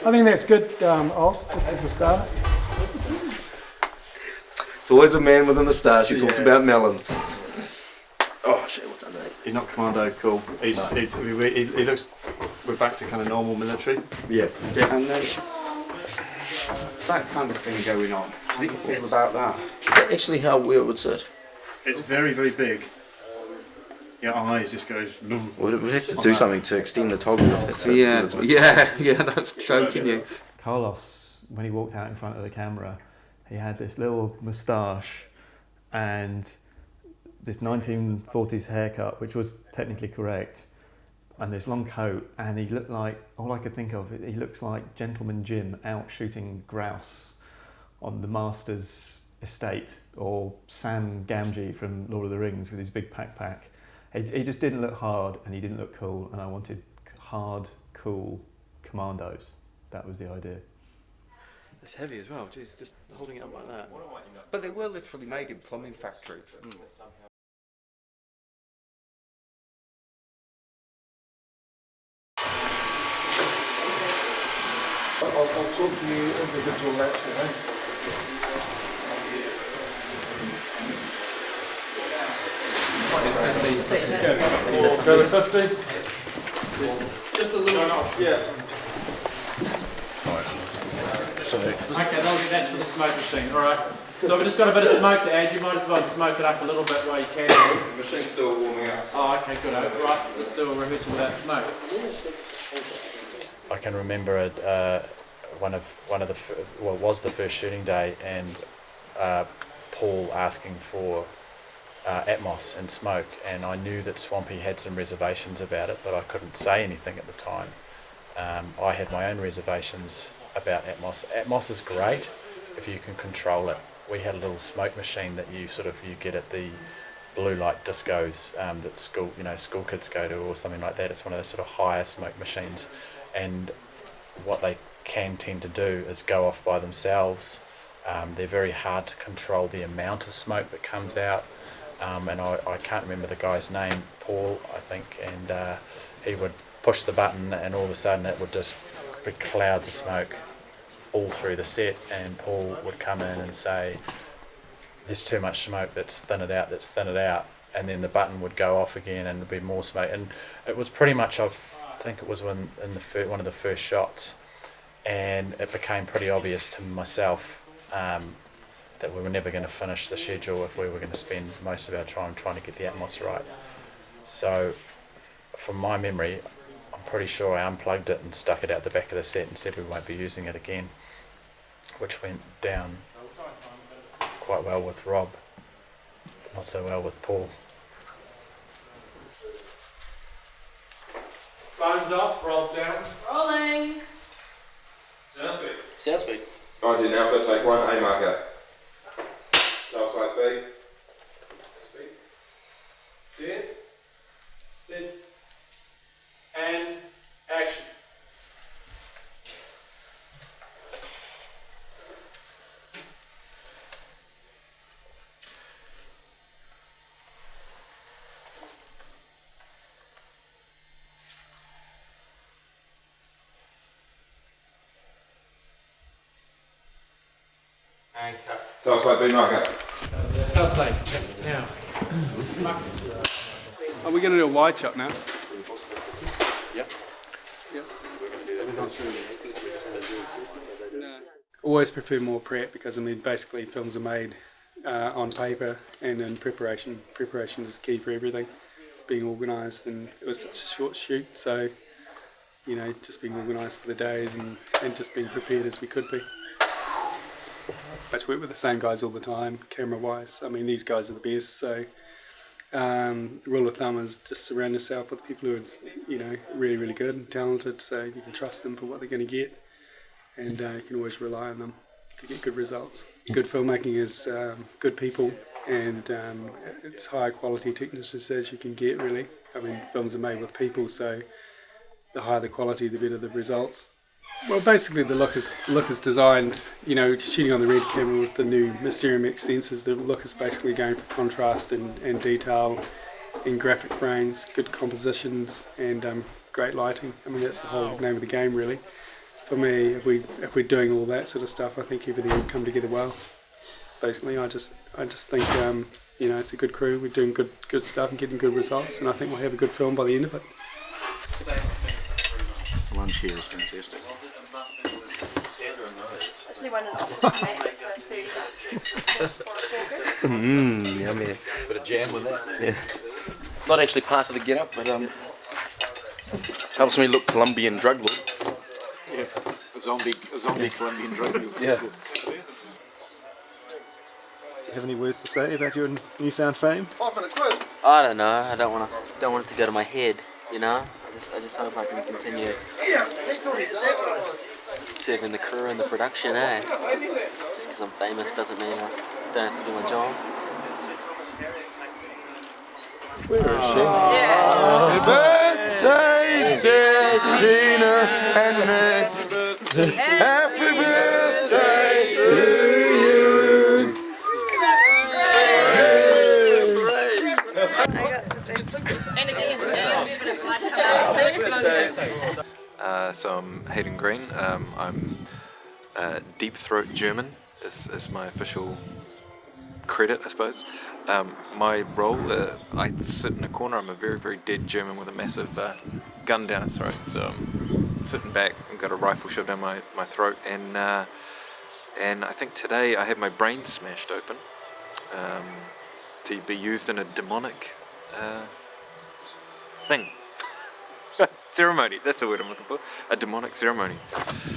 I think that's good, Oz, just as a start. It's always a man with a moustache who talks about melons. Oh shit, what's underneath? He's not commando cool. He looks, we're back to kind of normal military. Yeah. And there's that kind of thing going on. How do you feel about that? Is that actually how it would sit? It's very, very big. Your eyes just goes. We'd have to do something to extend the toggle if that's it. Yeah, that's choking you. Carlos, when he walked out in front of the camera, he had this little moustache and this 1940s haircut, which was technically correct, and this long coat, and he looked like, all I could think of, he looks like Gentleman Jim out shooting grouse on the Master's estate, or Sam Gamgee from Lord of the Rings with his big backpack. He just didn't look hard, and he didn't look cool, and I wanted hard, cool commandos. That was the idea. It's heavy as well, jeez, just holding it up like that. But they were literally made in plumbing factories. I'll talk to you individual laps, Go to 50. Just a little. Yeah. Okay, that's for the smoke machine. All right. So we've just got a bit of smoke to add. You might as well smoke it up a little bit while you can. The machine's still warming up. Oh, okay, good. All right, let's do a rehearsal without smoke. I can remember it. Was the first shooting day, and Paul asking for Atmos and smoke, and I knew that Swampy had some reservations about it, but I couldn't say anything at the time. I had my own reservations about Atmos. Atmos is great if you can control it. We had a little smoke machine that you get at the blue light discos that school kids go to or something like that. It's one of those sort of higher smoke machines, and what they can tend to do is go off by themselves. They're very hard to control the amount of smoke that comes out, and I can't remember the guy's name, Paul I think, and he would push the button and all of a sudden it would just be clouds of smoke all through the set, and Paul would come in and say, there's too much smoke, let's thin it out, and then the button would go off again and there'd be more smoke. And it was pretty much, I think it was one of the first shots, and it became pretty obvious to myself that we were never going to finish the schedule if we were going to spend most of our time trying to get the Atmos right. So from my memory, I'm pretty sure I unplugged it and stuck it out the back of the set and said we won't be using it again, which went down quite well with Rob, but not so well with Paul. Phones off, roll sound. Rolling. Sounds good. ID now for take one, A marker. Dial side B. Speed. Set. And action. And cut. Dial side B marker. Slate. Now. Are we going to do a wide shot now? Yep. No. Always prefer more prep because basically films are made on paper and in preparation. Preparation is key for everything. Being organised, and it was such a short shoot, so just being organised for the days and just being prepared as we could be. I work with the same guys all the time, camera-wise. I mean, these guys are the best, so rule of thumb is just surround yourself with people who are, really, really good and talented, so you can trust them for what they're going to get, and you can always rely on them to get good results. Good filmmaking is good people, and it's high quality technicians as you can get, really. I mean, films are made with people, so the higher the quality, the better the results. Well, basically the look is designed, shooting on the red camera with the new Mysterium X sensors. The look is basically going for contrast and detail in graphic frames, good compositions, and great lighting. I mean, that's the whole name of the game, really. for me, if we're doing all that sort of stuff, I think everything would come together well. Basically, I just think it's a good crew. We're doing good stuff and getting good results, and I think we'll have a good film by the end of it. Lunch here is fantastic. I see one in Office Snacks for $30. Yummy. Bit of jam with that. Yeah. Not actually part of the get-up, but helps me look Colombian drug lord. Yeah, a zombie Colombian drug dealer. Yeah. Do you have any words to say about your newfound fame? I don't know. I don't want it to go to my head. You know. I just hope I can continue serving the crew and the production. Just because I'm famous doesn't mean I don't have to do my job. Where is she? Happy birthday, dear Gina and Nick. Happy birthday to you. So I'm Hayden Green. I'm Deep Throat German is my official credit, I suppose. My role, I sit in a corner. I'm a very, very dead German with a massive gun down his throat. So I'm sitting back, I've got a rifle shoved down my throat, and I think today I had my brain smashed open to be used in a demonic thing. Ceremony, that's the word I'm looking for. A demonic ceremony.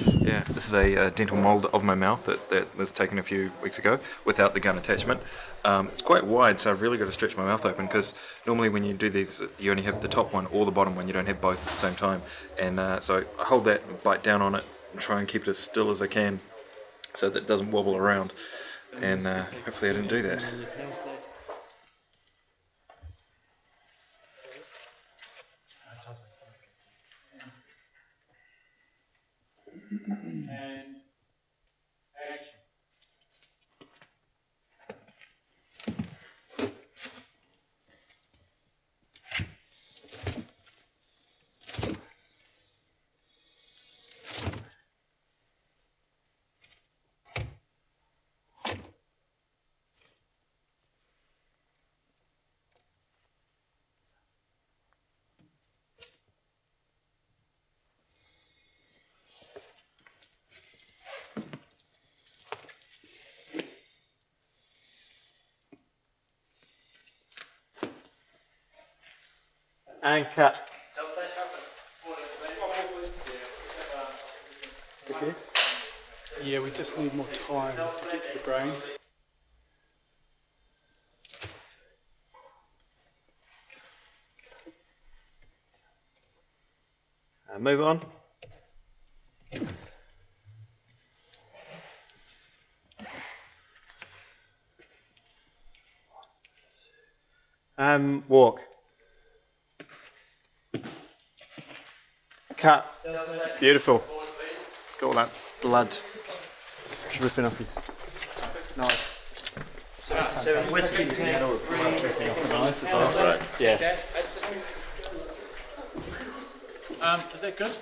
Yeah, this is a dental mould of my mouth that was taken a few weeks ago without the gun attachment. It's quite wide, so I've really got to stretch my mouth open, because normally when you do these, you only have the top one or the bottom one. You don't have both at the same time. And so I hold that and bite down on it and try and keep it as still as I can so that it doesn't wobble around. And hopefully I didn't do that. And action. And cut. Okay. Yeah, we just need more time to get to the brain. And move on. And walk. Cut. Beautiful. Got all that blood dripping off his knife. So whiskey, Dripping off the knife as well. Right. Yeah. Is that good?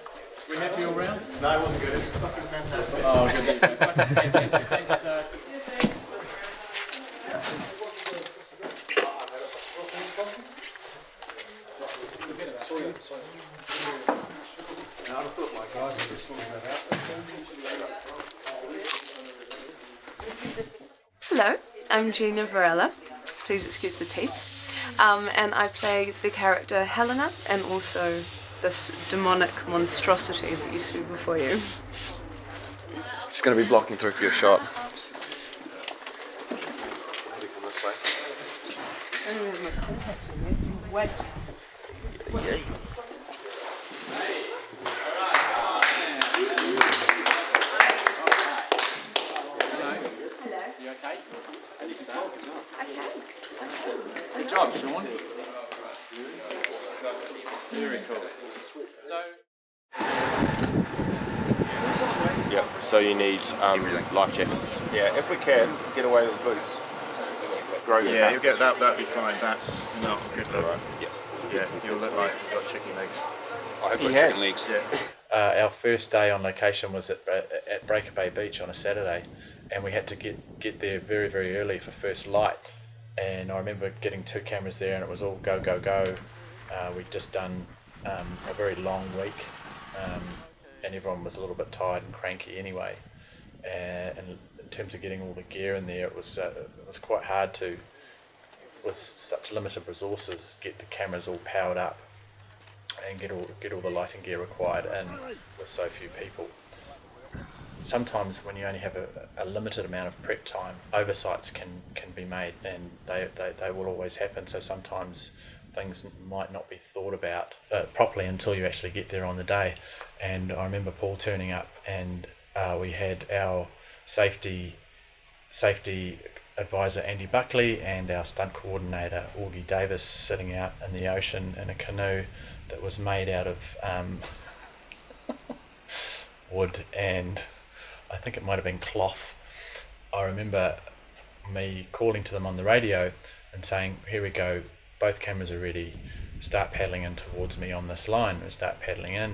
We happy all round? No, it wasn't good. It was fucking fantastic. Oh, good. Fucking fantastic. Thanks. Hello, I'm Gina Varela. Please excuse the teeth. And I play the character Helena, and also this demonic monstrosity that you see before you. Just going to be blocking through for your shot. You okay? How do you start? Okay. Good job, Sean. Very cool. So. Yep, so you need life jackets. Yeah, if we can, get away with boots. Yeah, you'll get that, that'll be fine. That's not good though, right? Yeah. Yeah, you'll look like you've got chicken legs. I have got chicken legs. Yeah. our first day on location was at Breaker Bay Beach on a Saturday, and we had to get there very, very early for first light. And I remember getting 2 cameras there, and it was all go, go, go. We'd just done a very long week, and everyone was a little bit tired and cranky anyway. And in terms of getting all the gear in there, it was quite hard to, with such limited resources, get the cameras all powered up and get all the lighting gear required in with so few people. Sometimes when you only have a limited amount of prep time, oversights can be made, and they will always happen. So sometimes things might not be thought about properly until you actually get there on the day. And I remember Paul turning up, and we had our safety advisor Andy Buckley and our stunt coordinator Augie Davis sitting out in the ocean in a canoe that was made out of wood, and I think it might have been cloth. I remember me calling to them on the radio and saying, here we go, both cameras are ready, start paddling in towards me on this line. And start paddling in,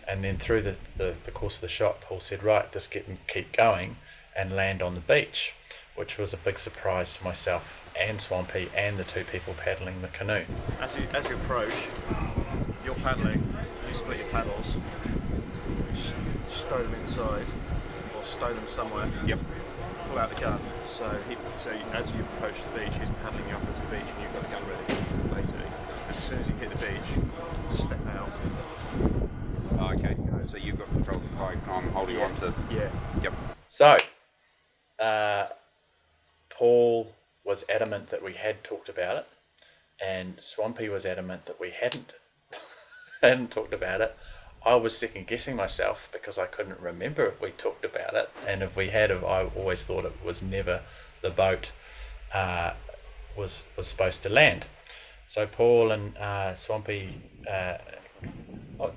and then through the course of the shot, Paul said, right, just keep going and land on the beach, which was a big surprise to myself and Swampy and the 2 people paddling the canoe. As you approach, you're paddling, you split your paddles, stow them inside, or stow them somewhere. Yep. Pull out the gun. So as you approach the beach, he's paddling you up into the beach, and you've got the gun ready, basically. And as soon as you hit the beach, step out. Oh, okay. So you've got control of the bike, and I'm holding on to. Yeah. Yep. So, Paul was adamant that we had talked about it, and Swampy was adamant that we hadn't talked about it. I was second guessing myself because I couldn't remember if we talked about it, and if we had, I always thought it was never the boat was supposed to land. So Paul and Swampy, I'll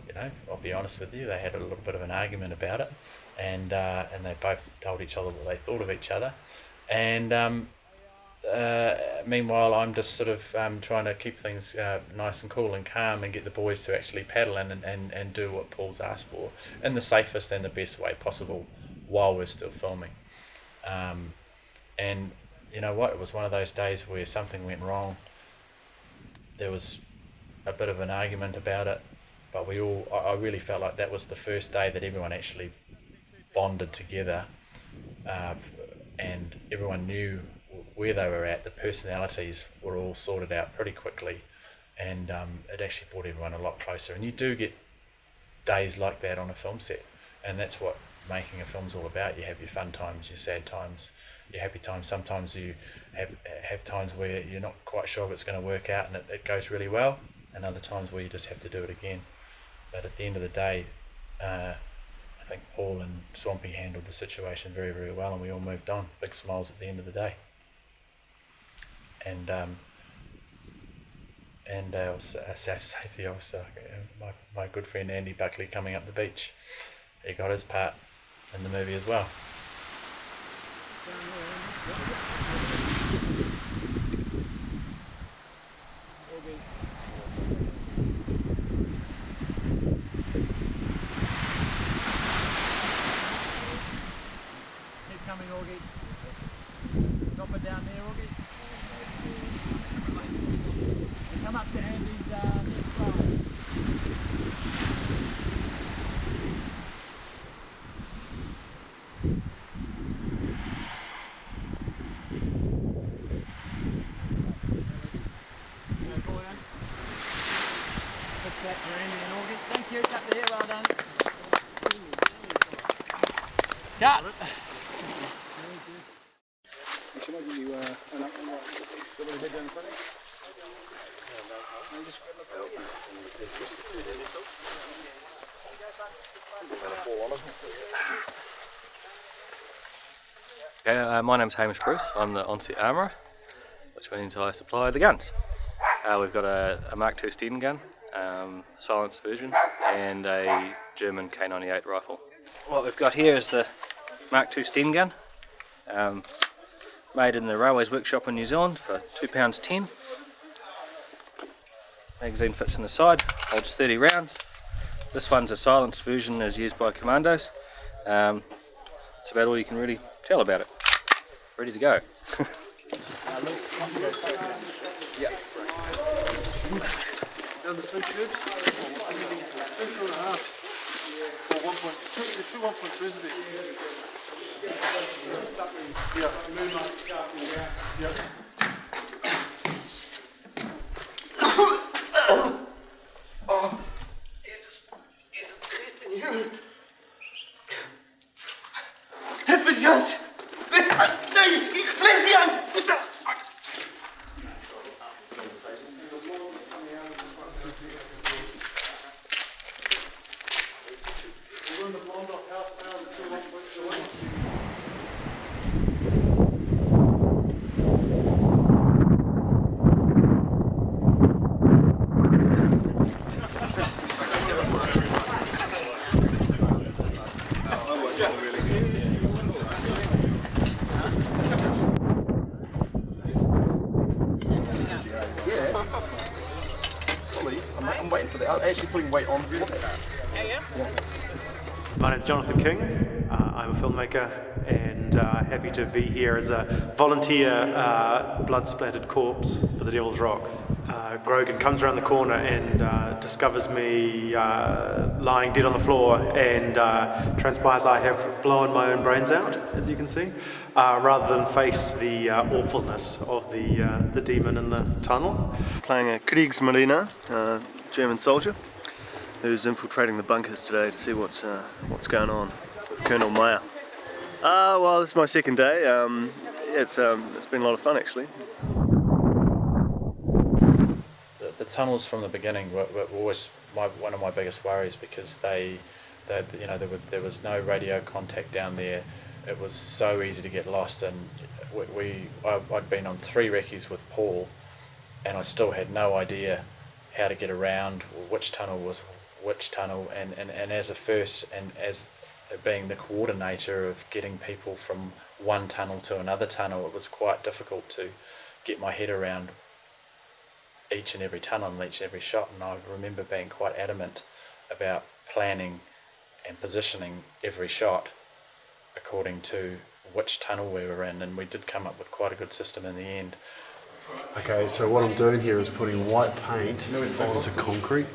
be honest with you, they had a little bit of an argument about it, and they both told each other what they thought of each other, and meanwhile I'm just sort of trying to keep things nice and cool and calm and get the boys to actually paddle in and do what Paul's asked for in the safest and the best way possible while we're still filming. And you know what, it was one of those days where something went wrong. There was a bit of an argument about it, but I really felt like that was the first day that everyone actually bonded together, and everyone knew where they were at. The personalities were all sorted out pretty quickly, and it actually brought everyone a lot closer. And you do get days like that on a film set, and that's what making a film's all about. You have your fun times, your sad times, your happy times. Sometimes you have times where you're not quite sure if it's going to work out and it goes really well, and other times where you just have to do it again. But at the end of the day, I think Paul and Swampy handled the situation very, very well, and we all moved on. Big smiles at the end of the day. And our safety officer, my good friend Andy Buckley, coming up the beach, he got his part in the movie as well. Keep coming, Augie. Drop it down there, Augie. And come up to Andy's next side. Thank you, cut the hair, well done. Cut! My name's Hamish Bruce. I'm the on-set armourer, which means I supply the guns. We've got a Mark II Sten gun, silenced version, and a German K98 rifle. What we've got here is the Mark II Sten gun, made in the Railways Workshop in New Zealand for £2.10. Magazine fits in the side, holds 30 rounds. This one's a silenced version as used by commandos. It's about all you can really tell about it. Ready to go. Yeah. Down the 2 tubes. 2.5. Or 1.2. The 2 1.2s a bit. Yeah. Moonlight sharpening down. Yep. Oh, Jesus Christ in Himmel. Hilfe Sie uns! Bitte! Nein, ich flehe Sie an! Bitte! I'm waiting for that. I'm actually putting weight on. My name's Jonathan King. I'm a filmmaker and happy to be here as a volunteer blood-splattered corpse for the Devil's Rock. Grogan comes around the corner and discovers me lying dead on the floor, and transpires I have blown my own brains out, as you can see, rather than face the awfulness of the demon in the tunnel. Playing a Kriegsmarine, German soldier, who's infiltrating the bunkers today to see what's going on with Colonel Meyer. Well, this is my second day. It's been a lot of fun actually. The tunnels from the beginning were always one of my biggest worries, because there was no radio contact down there. It was so easy to get lost, and I'd been on 3 recce's with Paul, and I still had no idea how to get around, or which tunnel was which tunnel, and as a first, and as being the coordinator of getting people from one tunnel to another tunnel, it was quite difficult to get my head around each and every tunnel and each and every shot. And I remember being quite adamant about planning and positioning every shot according to which tunnel we were in, and we did come up with quite a good system in the end. Okay, so what I'm doing here is putting white paint onto concrete.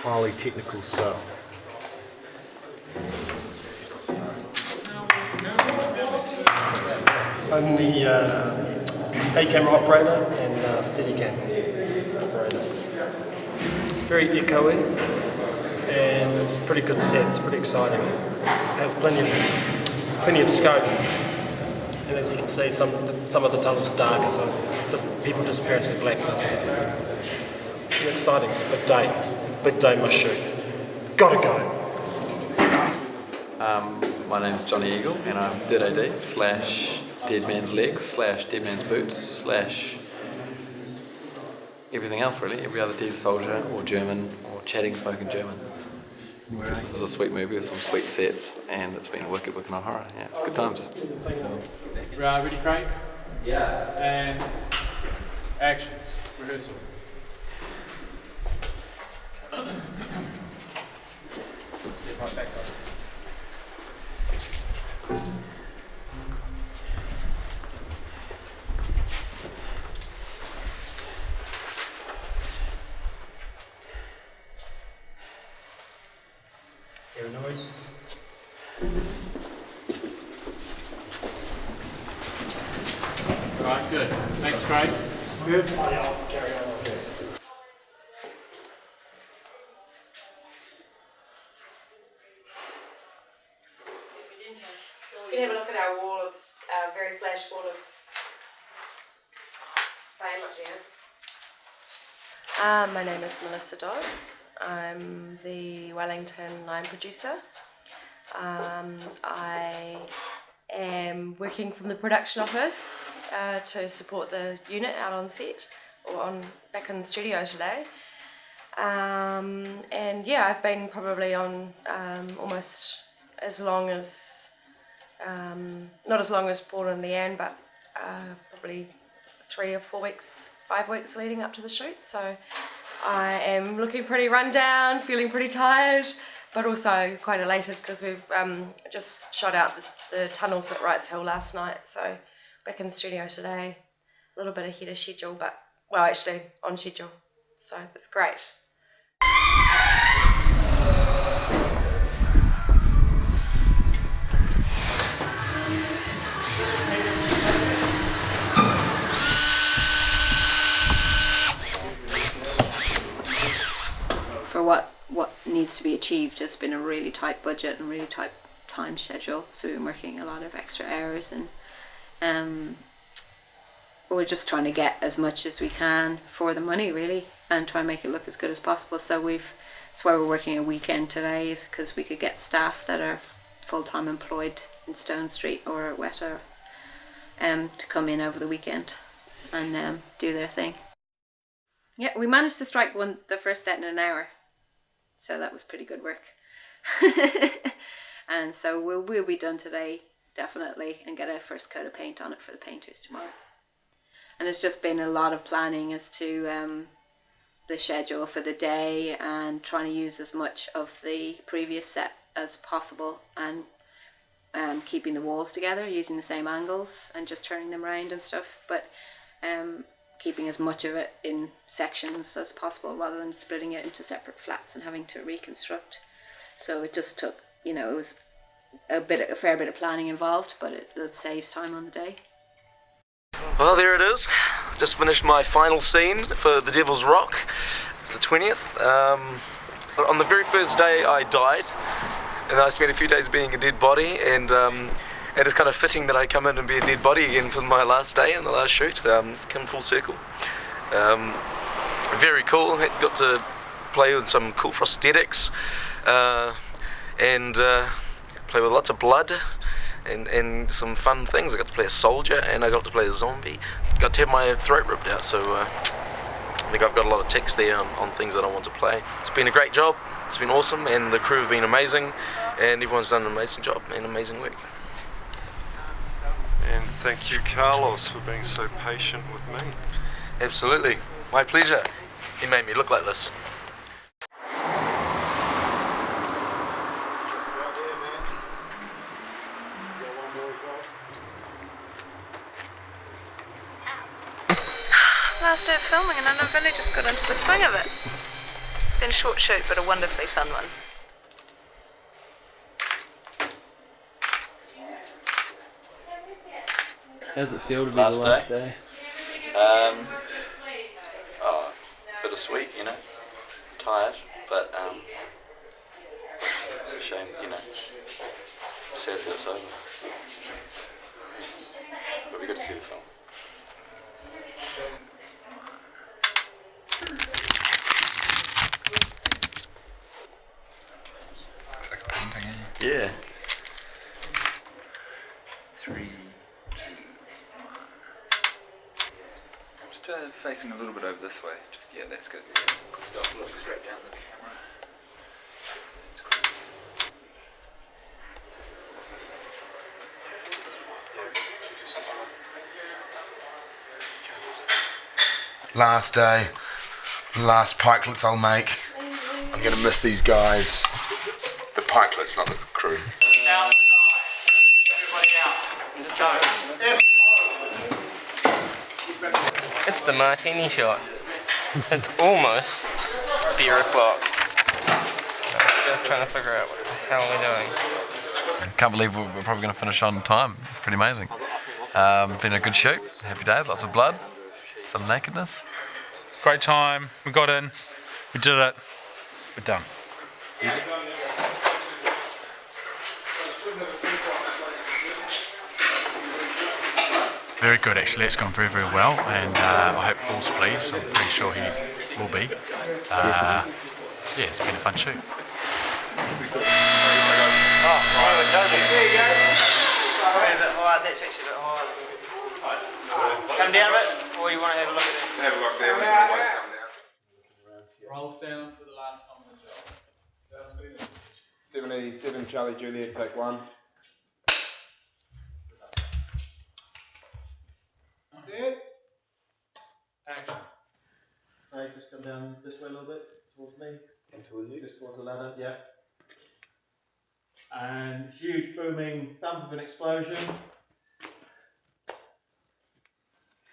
Highly technical stuff. I'm the A-camera operator and Steadicam operator. It's very echoey and it's a pretty good set. It's pretty exciting. It has plenty of scope, and as you can see, some of the tunnels are darker, so people disappear into the blackness. It's exciting. It's a big day must shoot. Gotta go. My name's Johnny Eagle, and I'm 3rd AD / Dead Man's Legs / Dead Man's Boots / everything else really, every other dead soldier or German or chatting spoken German. So this is a sweet movie with some sweet sets, and it's been a wicked on horror. Yeah, it's good times. Ready, Craig? Yeah. And action. Rehearsal. Step right back, guys. Hear a noise? Alright, good. Thanks, Craig. Good. Oh, yeah, I'll carry on. Okay. You can have a look at our wall of, our very flash wall of fame up there. My name is Melissa Dodds. I'm the Wellington line producer. I am working from the production office to support the unit out on set, or back in the studio today. And yeah, I've been probably on almost as long as, not as long as Paul and Leanne, but probably 3 or 4 weeks, 5 weeks leading up to the shoot. So I am looking pretty run down, feeling pretty tired, but also quite elated because we've just shot out the tunnels at Wrights Hill last night, so back in the studio today. A little bit ahead of schedule, but, well, actually on schedule, so it's great. For what needs to be achieved, has been a really tight budget and really tight time schedule, so we've been working a lot of extra hours, and we're just trying to get as much as we can for the money, really, and try and make it look as good as possible. So that's why we're working a weekend today, is because we could get staff that are full-time employed in Stone Street or at Weta to come in over the weekend and do their thing. Yeah, we managed to strike the first set in an hour, so that was pretty good work. And so we'll be done today, definitely, and get a first coat of paint on it for the painters tomorrow. And it's just been a lot of planning as to the schedule for the day and trying to use as much of the previous set as possible, and keeping the walls together, using the same angles and just turning them around and stuff, but keeping as much of it in sections as possible rather than splitting it into separate flats and having to reconstruct. So it just took, it was a fair bit of planning involved, but it saves time on the day. Well, there it is. Just finished my final scene for The Devil's Rock. It's the 20th. On the very first day I died, and I spent a few days being a dead body, and it's kind of fitting that I come in and be a dead body again for my last day and the last shoot. It's come full circle. Very cool. Got to play with some cool prosthetics and play with lots of blood and some fun things. I got to play a soldier and I got to play a zombie. Got to have my throat ripped out, so I think I've got a lot of text there on things that I want to play. It's been a great job. It's been awesome, and the crew have been amazing, and everyone's done an amazing job and amazing work. And thank you, Carlos, for being so patient with me. Absolutely. My pleasure. He made me look like this. Last day of filming, and I've only just got into the swing of it. It's been a short shoot, but a wonderfully fun one. How does it feel to be the last day? Bittersweet, tired, but it's a shame, sad that it's over. But we got to see the film. Looks like a painting, eh? Yeah. 3, 2. Just facing a little bit over this way. Yeah, that's good. Good stuff. Look straight down the camera. That's great. Last day, last pikelets I'll make. I'm gonna miss these guys. The pikelets, not the crew. It's the martini shot. It's almost beer o'clock. Just trying to figure out what the hell we're doing. Can't believe we're probably going to finish on time. It's pretty amazing. Been a good shoot. Happy days. Lots of blood. Some nakedness. Great time. We got in. We did it. We're done. Very good, actually. It's gone very, very well, and I hope Paul's pleased. I'm pretty sure he will be. Yeah, it's been a fun shoot. That's actually a bit high. Come down a bit, or you want to have a look at it? Have a look there, we can always come down. Roll sound for the last time on the job. 77 Charlie Juliet, take 1. That's it. Action. Craig, just come down this way a little bit towards me. Just towards the ladder, yeah. And huge booming thump of an explosion.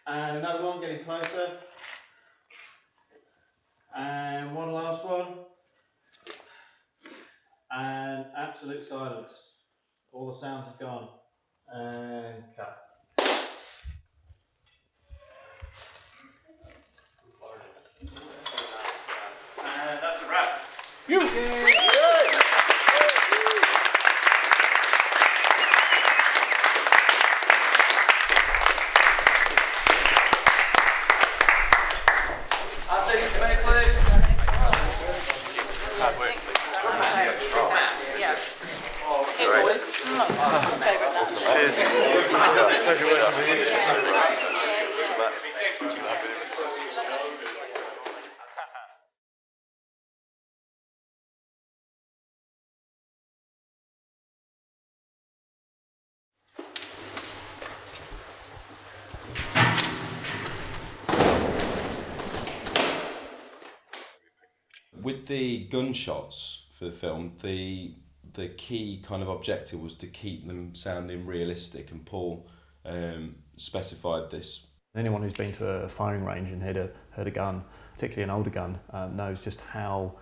And another one getting closer. And one last one. And absolute silence. All the sounds have gone. And cut. And that's a wrap. Hard work. Yeah. As always. Favourite nuts. Cheers. Pleasure working with you. With the gunshots for the film, the key kind of objective was to keep them sounding realistic, and Paul specified this. Anyone who's been to a firing range and heard a gun, particularly an older gun, knows just how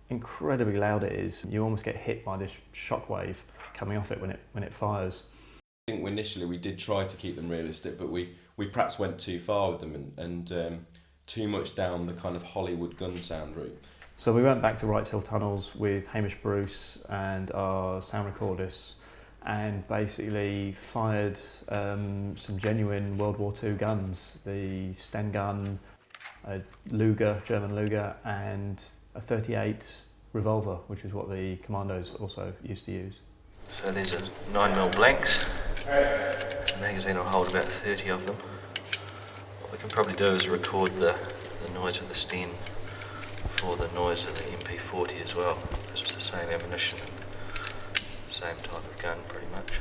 incredibly loud it is. You almost get hit by this shockwave coming off it when it fires. I think initially we did try to keep them realistic, but we perhaps went too far with them and too much down the kind of Hollywood gun sound route. So we went back to Wrights Hill Tunnels with Hamish Bruce and our sound recordists and basically fired some genuine World War II guns, the Sten gun, a Luger, German Luger, and a .38 revolver, which is what the commandos also used to use. So these are 9mm blanks. The magazine will hold about 30 of them. What we can probably do is record the noise of the Sten for the noise of the MP40 as well, because it's the same ammunition and the same type of gun pretty much.